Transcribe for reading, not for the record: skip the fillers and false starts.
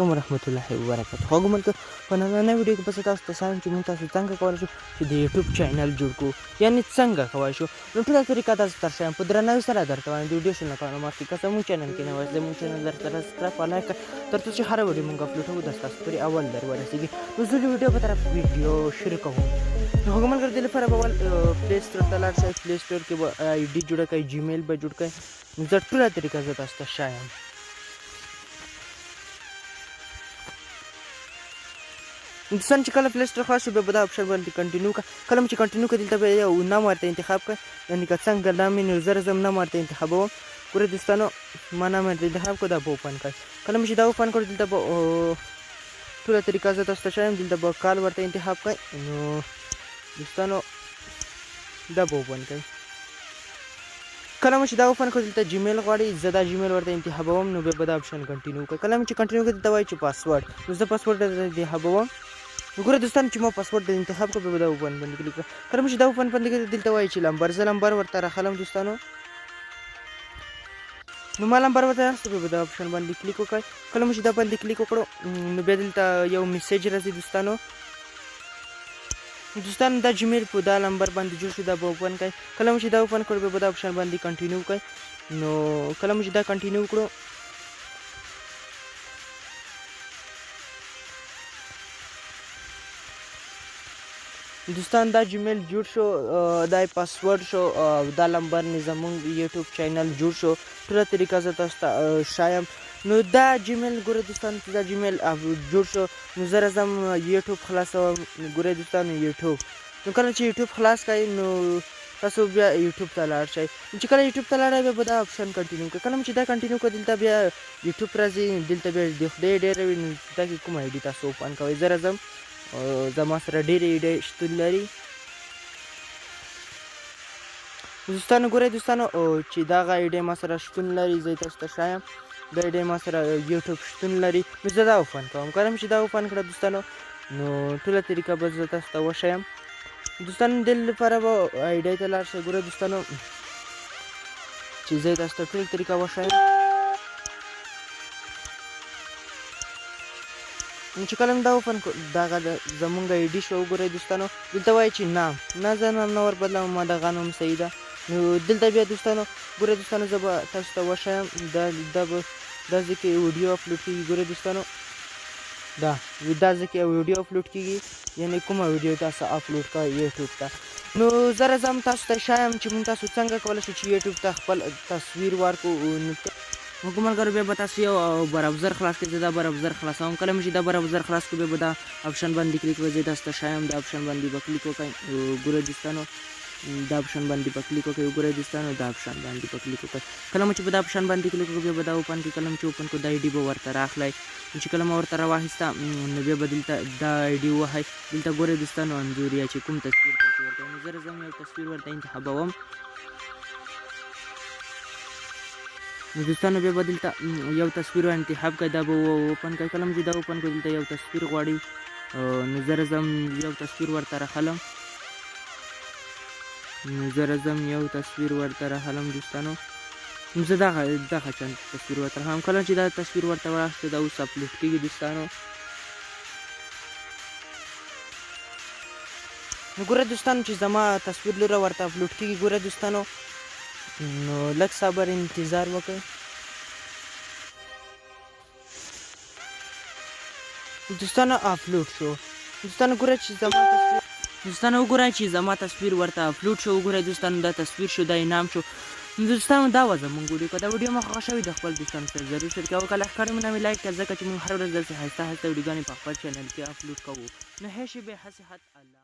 علیکم ورحمت الله وبرکاته. خو ملګرو په نننۍ ویډیو کې به زه تاسو ته ښایم چې موږ تاسو څنګه کولی شو چې د یوټیوب چینل جوړ کړو، یعنې څنګه کولی شو. نو ټوله طریقه تاسو ته درښایم. په درناوي سره درته وایم د ویډیو شروع نه کولو مخکې که زموږ چینل کې نه وایاست زموږ چینل درسره سبسکرایب او لایک کړه تر څو چې هره ویډیو موږ اپلوډ کوو دا ستاسو پورې اول در ورسېږي. نو زه د ویډیو په طرف ویډیو شروع کوم. نو هغه ملګرو دې لپاره به اول پلی سټور ته لاړ شئ. پلی سټور کې به آی ډي جوړه کړئ، جیمیل به جوړ کړئ. نو زه ټوله طریقه زه تاسو ته ښایم. دوستان چې کله پلی سټور خلاص شي بیا به دا اپشن باندې کنټینیو کړه. کله مو چې کنټینیو کړه دلته به یو نام ورته انتخاب کړئ، یعنې که څنګه نام یې نو زه راځم نام ورته انتخابوم. ګوره دوستانو ما نام ورته انتخاب کړو، دا به اوپن کړئ. کله مو چې دا اوپن کړو دلته به ټوله طریقه زه تاسو ته ښایم. دلته به کال ورته انتخاب کړئ. نو دوستانو دا به اوپن کړئ. کله مو چې دا اوپن کړو دلته جیمیل غواړي، زه دا جیمیل ورته انتخابوم. نو بیا به دا اپشن کنټینیو کړئ. کله مو چې کنټینیو کړئ دلته وایي چې پاسورډ، نو زه پاسورډ درته انتخابوم. ګوره دوستان چې ما پاسورډ انتخاب کړ بیا به دا اوپن باندې کلیک کړه. کله مو چې دا اوپن باندې کړئ دلته وایي چې لمبر، زه لمبر ورته راخلم دوستانو. نو ما لمبر ورته راخلم بیا به دا اپشن باندې کلیک وکړئ. کله مو چې دا باندې کلیک وکړو نو بیا دلته یو میسیج راځي دوستانو. دوستان دا جیمیل په دا لمبر باندې جوړ شو، دا به اوپن کړئ. کله مو چې دا اوپن کړو بیا به دا اپشن باندې کنټینیو کړئ. نو کله مو چې دا کنټینیو کړو دوستان دا جیمیل جوړ شو، دا پاسورډ شو، دا لمبر نه زمونږ یوټیوب چینل جوړ شو. ټوله طریقه زه تاسو ته ښایم. نو دا جیمیل ګوره دوستان دا جیمیل جوړ شو. نو زه راځم یوټیوب خلاصوم. ګوره دوستان یوټیوب، نو کله چې یوټیوب خلاص کړئ نو تاسو بیا یوټیوب ته لاړ شئ. چې کله یوټیوب ته لاړئ بیا به دا اپشن کنټینیو کړئ. کله چې دا کنټینیو کړئ دلته بیا یوټیوب راځي، دلته بیا د خدای ډېره وي. نو دا کې کومه آی ډي تاسو اوپن کوئ. زه راځم زما سره ډېرې ایډۍ شتون لري. دوستانو ګورئ دوستانو چې دغه ایډۍ ما سره شتون لري، زه تاسو ته ښایم. دا ایډۍ ما سره یوټیوب شتون لري. نو زه دا اوپن کوم. کله چې دا اوپن کړه دوستانو نو ټوله طریقه به زه تاسو ته وښایم. دوستانو دې لپاره به ایډۍ ته لاړ شئ. ګوره دوستانو چې زه تاسو ته ټوله طریقه وښایم. چې کله دا اوپن دغه زمونږ آی ډي شو. وګورئ دوستانو دلته وایي چې نام، نه زه نام نه ور بدلوم، ما دغه نوم صحیح ده. نو دلته بیا دوستانو ګوره دوستانو زه به تاسو ته وښایم. دا به دا ځای کې ویډیو اپلوډ کېږي. ګوره دوستانو دا ځای کې ویډیو اپلوډ کېږي، یعنې کومه ویډیو تاسو اپلوډ کړئ یوټیوب ته. نو زه راځم تاسو ته ښایم چې موږ تاسو څنګه کولی شو چې یوټیوب ته خپل تصویر ورکړو. نو ملګرو بیا به تاسو یو براوزر خلاص کړئ. زه دا براوزر خلاصوم. کله مو چې دا براوزر خلاص کړو بیا به دا اپشن باندې کلیک وکړئ. زه تاسو ته ښایم دا اپشن باندې به کلیک وکړئ. ګوره دوستانو دا اپشن باندې به کلیک وکړئ. وګورئ دوستانو دا اپشن باندې به کلیک وکړئ. کله مو چې په دا اپشن باندې کلیک وکړو بیا به دا اوپن کړئ. کله مو چې اوپن کړو دا آی ډي به ورته راخلئ. چې کله مو ورته راواخیسته نو بیا به دلته دا آی ډي ووهئ. دلته ګورئ دوستانو انځور یا چې کوم تصویر تاسو ورته نو زه راځم یو تصویر ورته انتخابوم. نو دوستانو بیا به دلته یو تصویر انتخاب کړئ، دا به اوپن کړئ. کله چې دا اوپن کړو دلته یو تصویر غواړي. نو زه راځم یو تصویر ورته راخلم. دوستانو نو زه دغه چند تصویر ورته راخلم. کله چې دا تصویر ورته وراسته دا اوس اپلوډ کېږي دوستانو. نو ګوره دوستانو چې زما تصویر لوره ورته اپلوډ کېږي. ګوره دوستانو نو لږ صبر انتظار وکړئ. دوستانو اپلوډ شو. دوستانو ګوره چې زما تصویر ورته اپلوډ شو. وګورئ دوستانو دا تصویر شو، دا انعام شو. دوستانو دا وه زموږ ویډیو. که دا ویډیو مو خوښه شوې د خپل دوستانو سره ضرور شریک کړئ. کله ښکاره مو لایک کړه ځکه چې موږ هره ورځ داسې ښایسته ویډیوګانې په خپل چینل کې اپلوډ کوو. نو هیڅ شی به حد الله.